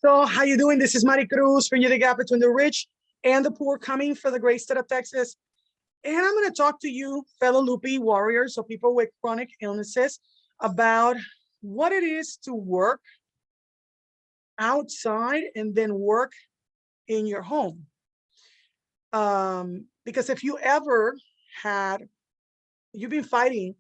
So how you doing? This is Mari Cruz, bringing you the gap between the rich and the poor, coming for the great state of Texas. And I'm going to talk to you, fellow loopy warriors, or people with chronic illnesses, about what it is to work outside and then work in your home. Because if you ever you've been fighting,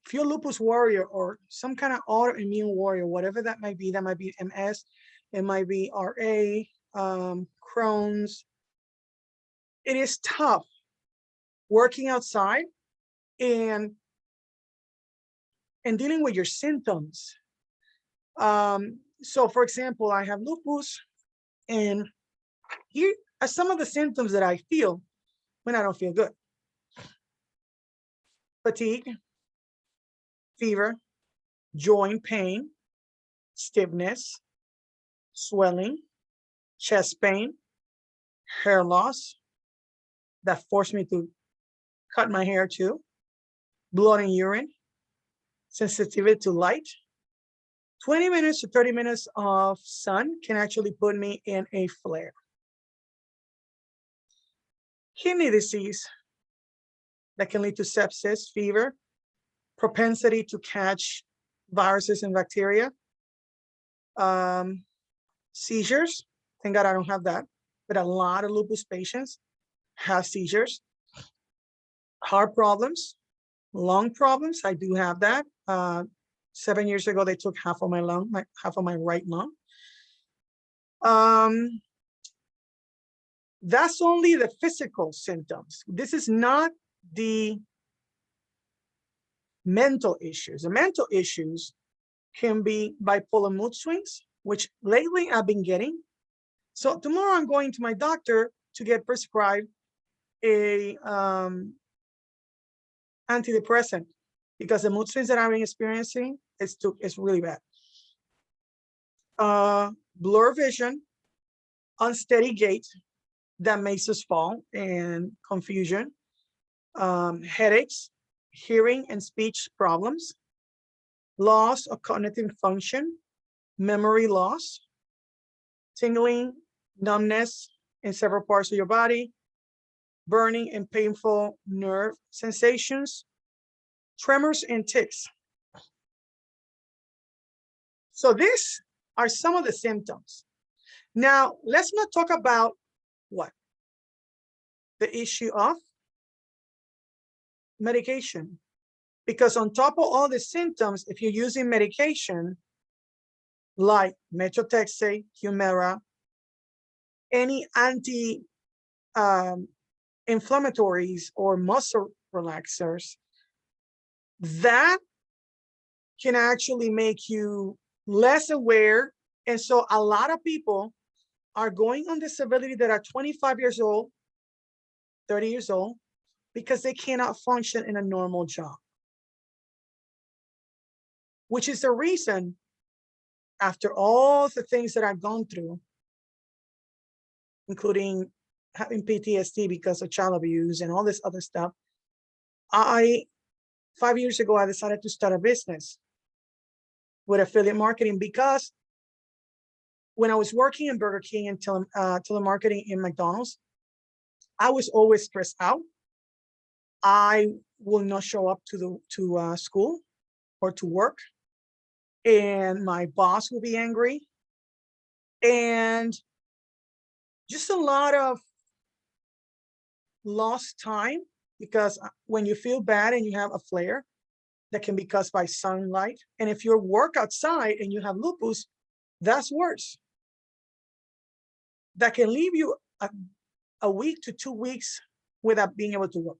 if you're a lupus warrior or some kind of autoimmune warrior, whatever that might be MS, it might be RA, Crohn's. It is tough working outside and dealing with your symptoms. So for example, I have lupus, and here are some of the symptoms that I feel when I don't feel good. Fatigue, fever, joint pain, stiffness, swelling, chest pain, hair loss that forced me to cut my hair too, blood and urine, sensitivity to light. 20 minutes to 30 minutes of sun can actually put me in a flare. Kidney disease that can lead to sepsis, fever, propensity to catch viruses and bacteria, seizures. Thank God I don't have that, but a lot of lupus patients have seizures. Heart problems, lung problems. I do have that. 7 years ago, they took half of my lung, half of my right lung. That's only the physical symptoms. This is not the mental issues. The mental issues can be bipolar mood swings, which lately I've been getting. So tomorrow I'm going to my doctor to get prescribed a antidepressant because the mood swings that I've been experiencing is really bad. Blur vision, unsteady gait that makes us fall, and confusion, headaches, hearing and speech problems, loss of cognitive function, memory loss, tingling, numbness in several parts of your body, burning and painful nerve sensations, tremors and tics. So these are some of the symptoms. Now, let's not talk about what? The issue of medication. Because on top of all the symptoms, if you're using medication like methotrexate, Humira, any anti-inflammatories or muscle relaxers, that can actually make you less aware. And so a lot of people are going on disability that are 25 years old, 30 years old, because they cannot function in a normal job. Which is the reason, after all the things that I've gone through, including having PTSD because of child abuse and all this other stuff, 5 years ago, I decided to start a business with affiliate marketing, because when I was working in Burger King and telemarketing in McDonald's, I was always stressed out. I will not show up to school or to work, and my boss will be angry, and just a lot of lost time, because when you feel bad and you have a flare that can be caused by sunlight, and if you work outside and you have lupus, that's worse. That can leave you a week to 2 weeks without being able to work.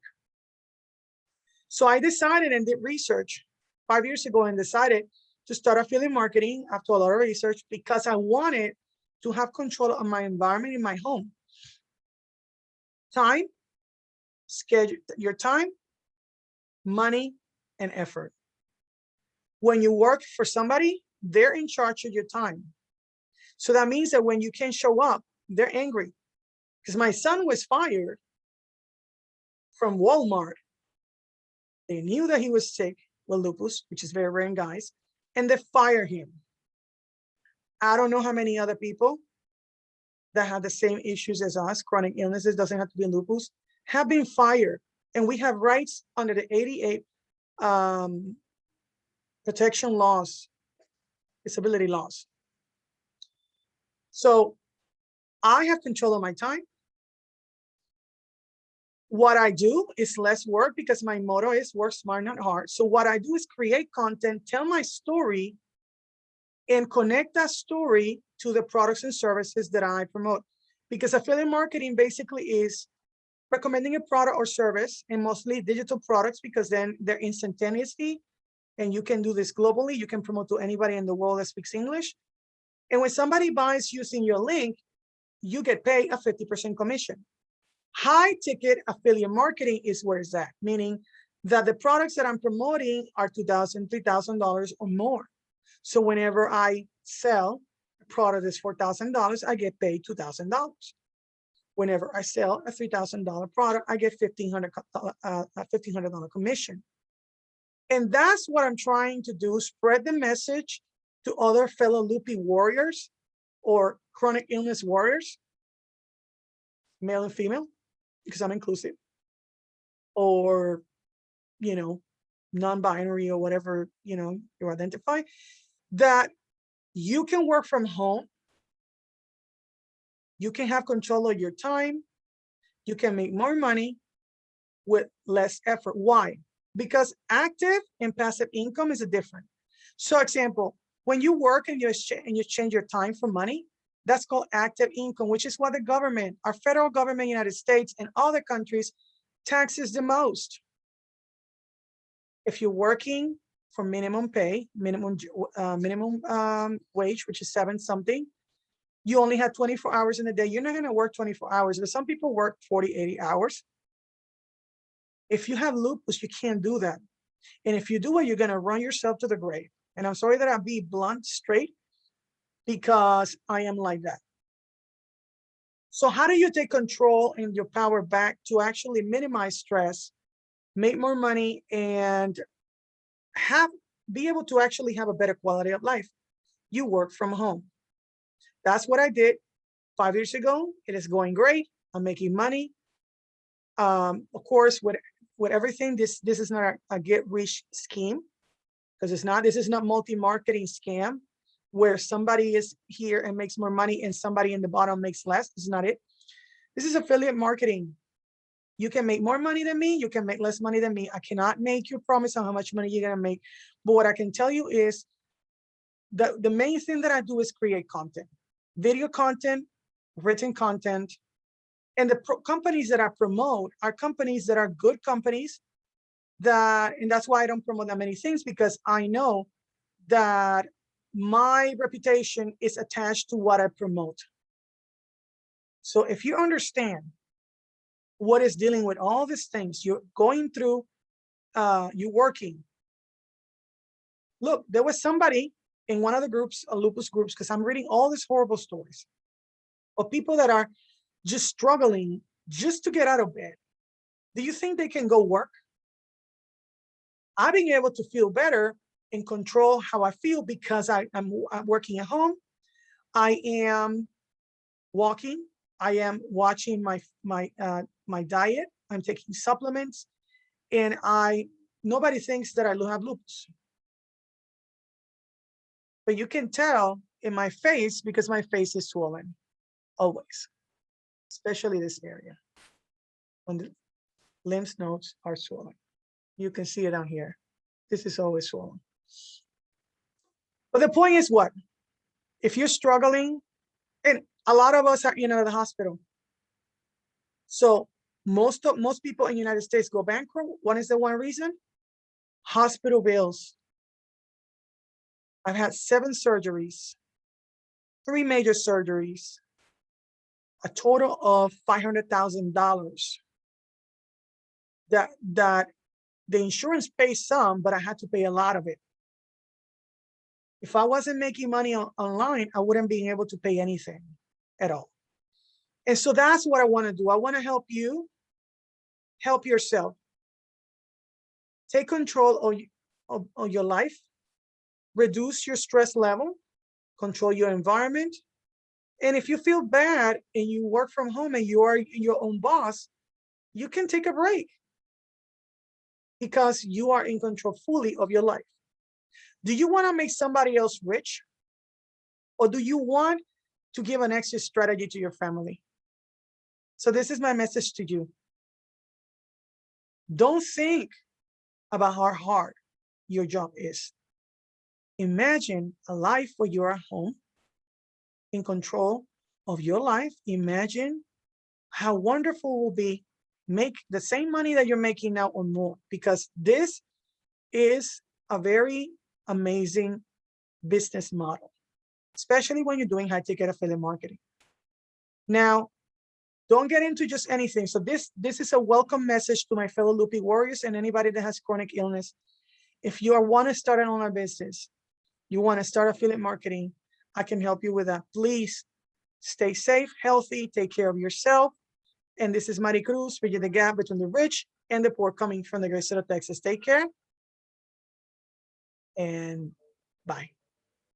So I decided and did research 5 years ago and decided to start affiliate marketing after a lot of research, because I wanted to have control of my environment in my home. Time, schedule your time, money, and effort. When you work for somebody, they're in charge of your time. So that means that when you can't show up, they're angry. Because my son was fired from Walmart. They knew that he was sick with lupus, which is very rare in guys, and they fired him I don't know how many other people that have the same issues as us, chronic illnesses, doesn't have to be lupus, have been fired. And we have rights under the 88 protection laws, disability laws. So I have control of my time. What I do is less work because my motto is work smart, not hard. So what I do is create content, tell my story, and connect that story to the products and services that I promote. Because affiliate marketing basically is recommending a product or service, and mostly digital products, because then they're instantaneously, and you can do this globally. You can promote to anybody in the world that speaks English. And when somebody buys using your link, you get paid a 50% commission. High ticket affiliate marketing is where it's at, meaning that the products that I'm promoting are $2,000, $3,000 or more. So whenever I sell a product that's $4,000, I get paid $2,000. Whenever I sell a $3,000 product, I get $1,500 commission. And that's what I'm trying to do, spread the message to other fellow loopy warriors or chronic illness warriors, male and female, because I'm inclusive, or, non-binary or whatever, you identify, that you can work from home. You can have control of your time. You can make more money with less effort. Why? Because active and passive income is different. So example, when you work and you exchange your time for money, that's called active income, which is what the government, our federal government, United States and other countries, taxes the most. If you're working for minimum pay, minimum wage, which is 7 something, you only have 24 hours in a day. You're not going to work 24 hours, but some people work 40, 80 hours. If you have lupus, you can't do that. And if you do it, you're going to run yourself to the grave. And I'm sorry that I'll be blunt, straight, because I am like that. So how do you take control and your power back to actually minimize stress, make more money, and be able to actually have a better quality of life? You work from home. That's what I did 5 years ago. It is going great. I'm making money. Of course, with everything, this is not a get rich scheme, because this is not multi-marketing scam where somebody is here and makes more money and somebody in the bottom makes less. This is not it. This is affiliate marketing. You can make more money than me. You can make less money than me. I cannot make you a promise on how much money you're going to make. But what I can tell you is that the main thing that I do is create content, video content, written content. And the companies that I promote are companies that are good companies, and that's why I don't promote that many things, because I know that my reputation is attached to what I promote. So if you understand what is dealing with all these things, you're going through, you're working. Look, there was somebody in one of the groups, lupus groups, because I'm reading all these horrible stories of people that are just struggling just to get out of bed. Do you think they can go work? I've been able to feel better and control how I feel because I'm working at home. I am walking. I am watching my diet. I'm taking supplements, and nobody thinks that I have lupus. But you can tell in my face because my face is swollen, always, especially this area when the lymph nodes are swollen. You can see it down here. This is always swollen. But the point is what? If you're struggling, and a lot of us are in the hospital. So most people in the United States go bankrupt. What is the one reason? Hospital bills. I've had 7 surgeries, 3 major surgeries, a total of $500,000 that the insurance pays some, but I had to pay a lot of it. If I wasn't making money online, I wouldn't be able to pay anything at all. And so that's what I want to do. I want to help you, help yourself, take control of your life, reduce your stress level, control your environment. And if you feel bad and you work from home and you are your own boss, you can take a break because you are in control fully of your life. Do you want to make somebody else rich? Or do you want to give an exit strategy to your family? So this is my message to you. Don't think about how hard your job is. Imagine a life where you're at home, in control of your life. Imagine how wonderful it will be make the same money that you're making now or more, because this is a very amazing business model, especially when you're doing high ticket affiliate marketing. Now, don't get into just anything. So this is a welcome message to my fellow loopy warriors and anybody that has chronic illness. If you want to start an online business, you want to start affiliate marketing, I can help you with that. Please stay safe, healthy, take care of yourself. And this is Mari Cruz, bridging the gap between the rich and the poor, coming from the great state of Texas. Take care and bye.